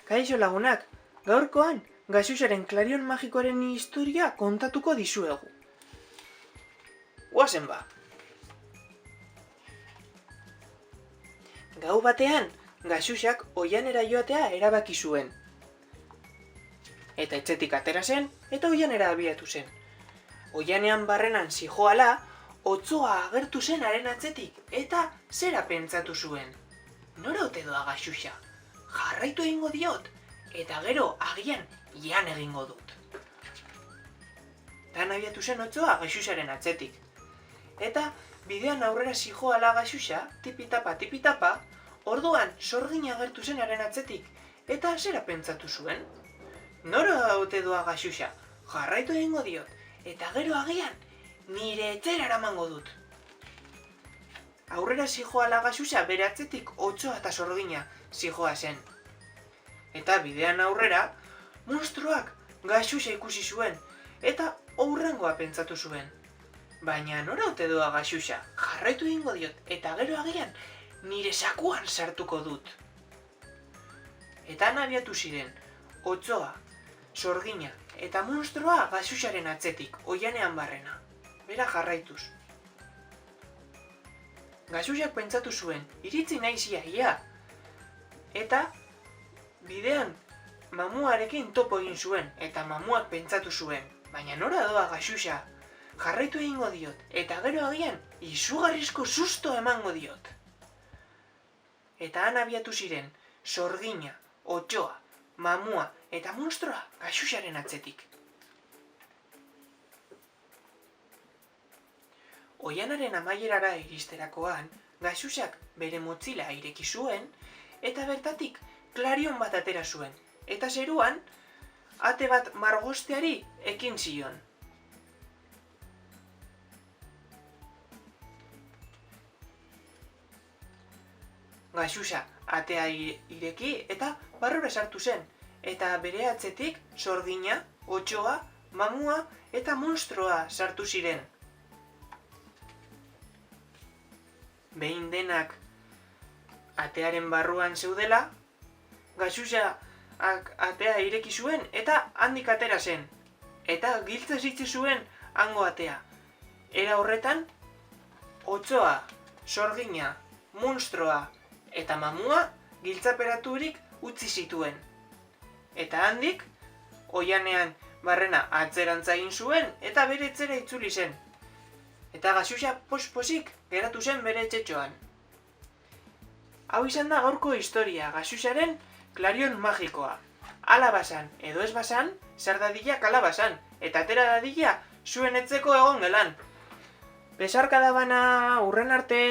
Kaixo lagunak, gaurkoan Gaxusaren klarion magikoaren historia kontatuko dizuegu. Guazen ba! Gau batean, Gaxusak oihanera joatea erabaki zuen. Eta etxetik atera zen, eta oihanera abiatu zen. Oihanean barrenan zijoala, otsoa agertu zen haren atzetik, eta zera pentsatu zuen. Nora ote doa Gaxusa? Jarraitu egingo diot, eta gero agian ian egingo dut. Tan abiatu zen otsoa Gaxusaren atzetik. Eta bidean aurrera zijoala Gaxusa, tipitapa, orduan sorgina agertu zen haren atzetik, eta zera pentsatu zuen. Nora ote doa Gaxusa? Jarraitu egingo diot, eta gero agian nire etxera eramango dut. Aurrera zijoala Gaxusa bere atzetik otsoa eta sorgina zijoa zen. Eta bidean aurrera, monstruak Gaxusa ikusi zuen, eta hurrengoa pentsatu zuen. Baina nora ote doa Gaxusa? Jarraitu egingo diot, eta gero agian nire sakuan sartuko dut. Eta han abiatu ziren, otsoa, sorgina eta monstrua Gaxusaren atzetik, oihanean barrena. Bera jarraituz. Gaxusak pentsatu zuen, iritsi naizia ia. Eta bidean mamuarekin topo egin zuen, eta mamuak pentsatu zuen. Baina nora doa Gaxusa? Jarraitu egingo diot, eta gero agian izugarrizko susto emango diot. Eta han abiatu ziren, sorgina, otsoa, mamua eta monstrua Gaxusaren atzetik. Oihanaren amaierara iristerakoan, Gaxusak bere motzila ireki zuen, eta bertatik klarion bat atera zuen, eta zeruan, ate bat margosteari ekin zion. Gaxusa atea ireki eta barrura sartu zen, eta bere atzetik sorgina, otsoa, mamua eta monstroa sartu ziren. Behin denak atearen barruan zeudela, Gaxusa atea ireki zuen eta handik atera zen. Eta giltza zitze zuen hango atea. Era horretan, otsoa, sorgina, monstroa eta mamua giltzaperaturik utzi zituen. Eta handik, oihanean barrena atzerantza egin zuen eta bere etxera itzuli zen. Eta Gaxusa posik geratu zen bere etxetxoan. Hau izan da gaurko historia, Gaxusaren klarion magikoa. Ala basan edo ez basan, zer dadila kala basan, eta atera dadila zuen etzeko egon gelan. Besarkada bana, hurren arte!